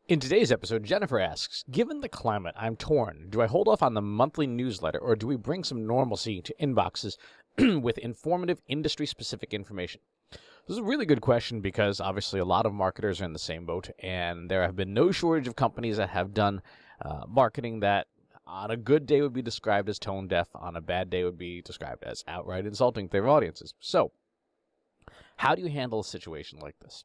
In today's episode, Jennifer asks, given the climate, I'm torn. Do I hold off on the monthly newsletter, or do we bring some normalcy to inboxes with informative, industry-specific information? This is a really good question because obviously a lot of marketers are in the same boat, and there have been no shortage of companies that have done marketing that on a good day would be described as tone deaf, on a bad day would be described as outright insulting to their audiences. So, how do you handle a situation like this?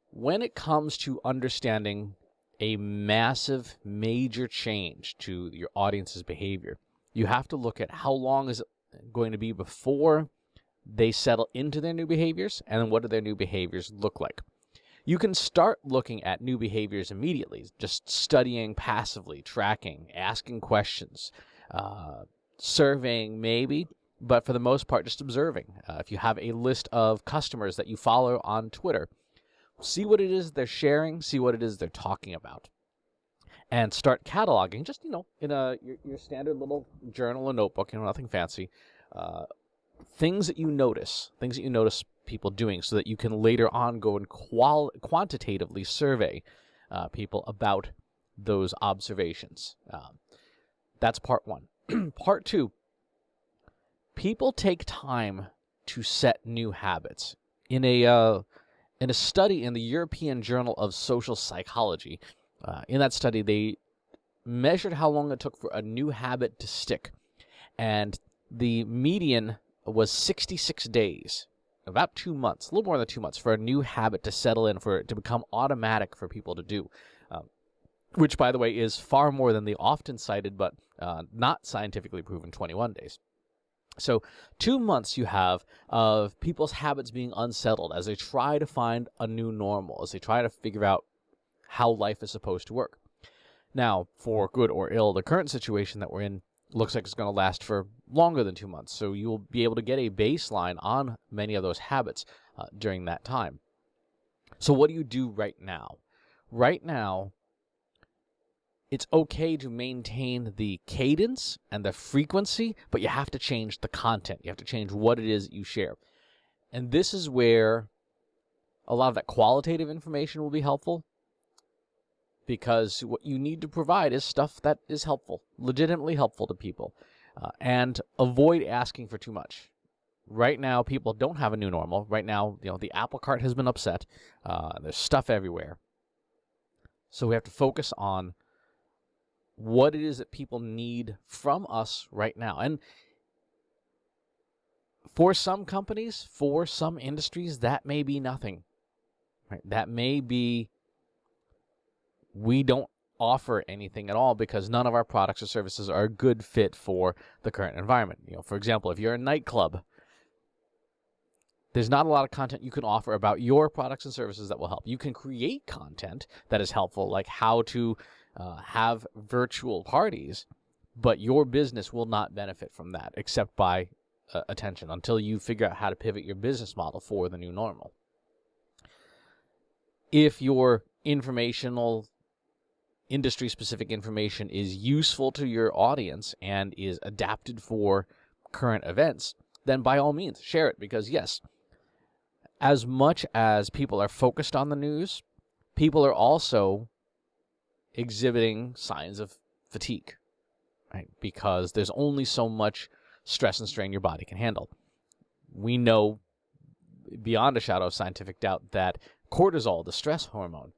When it comes to understanding a massive, major change to your audience's behavior, you have to look at how long is it going to be before they settle into their new behaviors, and then what do their new behaviors look like. You can start looking at new behaviors immediately, just studying passively, tracking, asking questions, surveying maybe, but for the most part, just observing. If you have a list of customers that you follow on Twitter, see what it is they're sharing, see what it is they're talking about, and start cataloging, just, in your standard little journal or notebook, nothing fancy, things that you notice people doing so that you can later on go and quantitatively survey people about those observations. That's part one. Part two, people take time to set new habits. In a study in the European Journal of Social Psychology, in that study, they measured how long it took for a new habit to stick. And the median was 66 days, about 2 months, a little more than 2 months, for a new habit to settle in, for it to become automatic for people to do. Which, by the way, is far more than the often cited but not scientifically proven 21 days. So 2 months you have of people's habits being unsettled as they try to find a new normal, as they try to figure out how life is supposed to work. Now, for good or ill, the current situation that we're in looks like it's going to last for longer than 2 months. So you'll be able to get a baseline on many of those habits during that time. So what do you do right now? Right now, it's okay to maintain the cadence and the frequency, but you have to change the content. You have to change what it is that you share. And this is where a lot of that qualitative information will be helpful, because what you need to provide is stuff that is helpful, legitimately helpful to people, and avoid asking for too much. Right now, people don't have a new normal. Right now, the apple cart has been upset. There's stuff everywhere. So we have to focus on what it is that people need from us right now. And for some companies, for some industries, that may be nothing. Right? That may be we don't offer anything at all because none of our products or services are a good fit for the current environment. For example, if you're a nightclub, there's not a lot of content you can offer about your products and services that will help. You can create content that is helpful, like how to have virtual parties, but your business will not benefit from that except by attention until you figure out how to pivot your business model for the new normal. If your informational, industry-specific information is useful to your audience and is adapted for current events, then by all means, share it. Because yes, as much as people are focused on the news, people are also exhibiting signs of fatigue, right? Because there's only so much stress and strain your body can handle. We know beyond a shadow of scientific doubt that cortisol, the stress hormone,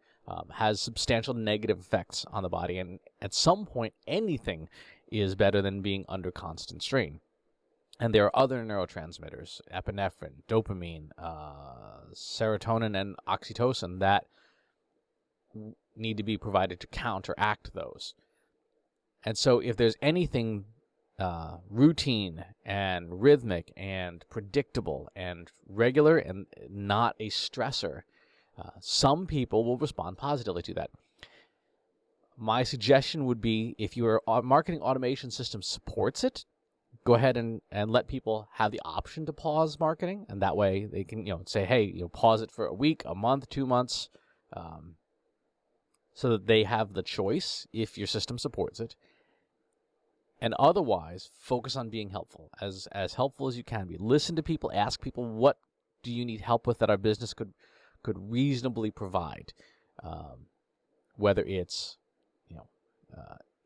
has substantial negative effects on the body, and at some point, anything is better than being under constant strain. And there are other neurotransmitters, epinephrine, dopamine, serotonin, and oxytocin that need to be provided to counteract those. And so if there's anything routine and rhythmic and predictable and regular and not a stressor, some people will respond positively to that. My suggestion would be, if your marketing automation system supports it, go ahead and let people have the option to pause marketing, and that way they can say, hey, pause it for a week, a month, 2 months, so that they have the choice if your system supports it. And otherwise, focus on being helpful, as helpful as you can be. Listen to people, ask people, what do you need help with that our business could reasonably provide? whether it's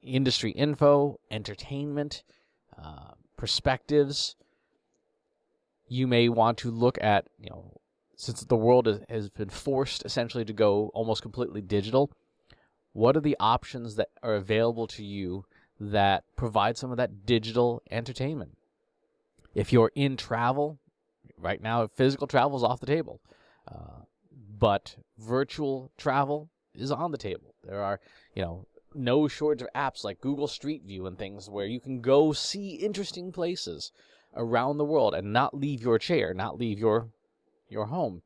industry info, entertainment, perspectives. You may want to look at, since the world has been forced essentially to go almost completely digital, what are the options that are available to you that provide some of that digital entertainment? If you're in travel, right now physical travel is off the table, but virtual travel is on the table. There are, no shortage of apps like Google Street View and things where you can go see interesting places around the world and not leave your chair, not leave your home.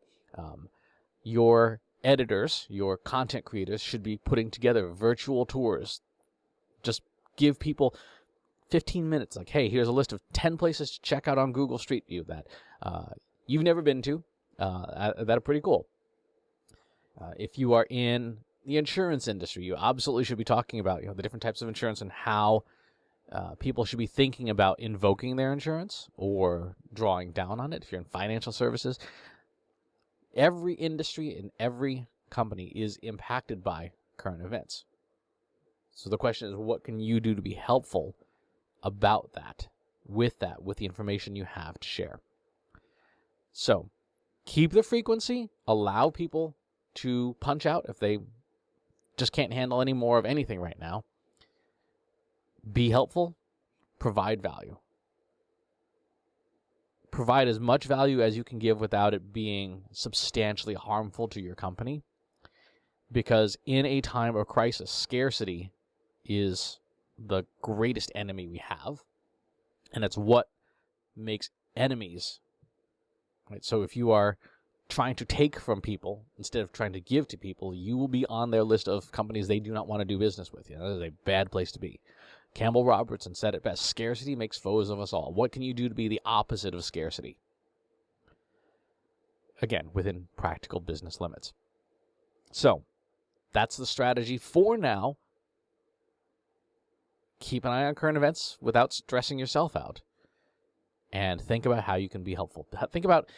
Your editors, your content creators should be putting together virtual tours. Just give people 15 minutes, like, hey, here's a list of 10 places to check out on Google Street View that you've never been to, that are pretty cool. If you are in the insurance industry, you absolutely should be talking about the different types of insurance and how people should be thinking about invoking their insurance or drawing down on it. If you're in financial services, every industry and every company is impacted by current events. So the question is, what can you do to be helpful about that, with the information you have to share? So keep the frequency, allow people to punch out if they just can't handle any more of anything right now. Be helpful, provide value. Provide as much value as you can give without it being substantially harmful to your company. Because in a time of crisis, scarcity is the greatest enemy we have. And it's what makes enemies. Right? So if you are trying to take from people instead of trying to give to people, you will be on their list of companies they do not want to do business with. That is a bad place to be. Campbell Robertson said it best: scarcity makes foes of us all. What can you do to be the opposite of scarcity? Again, within practical business limits. So, that's the strategy for now. Keep an eye on current events without stressing yourself out. And think about how you can be helpful. Think about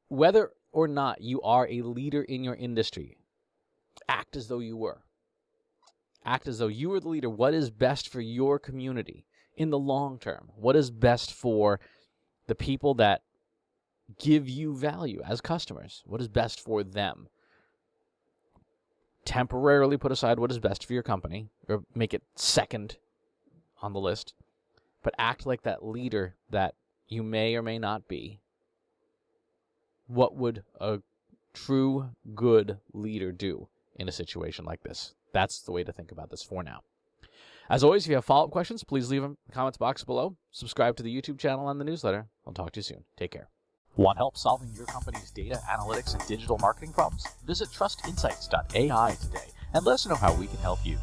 whether or not you are a leader in your industry. Act as though you were. Act as though you were the leader. What is best for your community in the long term? What is best for the people that give you value as customers? What is best for them? Temporarily put aside what is best for your company, or make it second on the list, but act like that leader that you may or may not be. What would a true good leader do in a situation like this? That's the way to think about this for now. As always, if you have follow-up questions, please leave them in the comments box below. Subscribe to the YouTube channel and the newsletter. I'll talk to you soon. Take care. Want help solving your company's data, analytics, and digital marketing problems? Visit trustinsights.ai today and let us know how we can help you.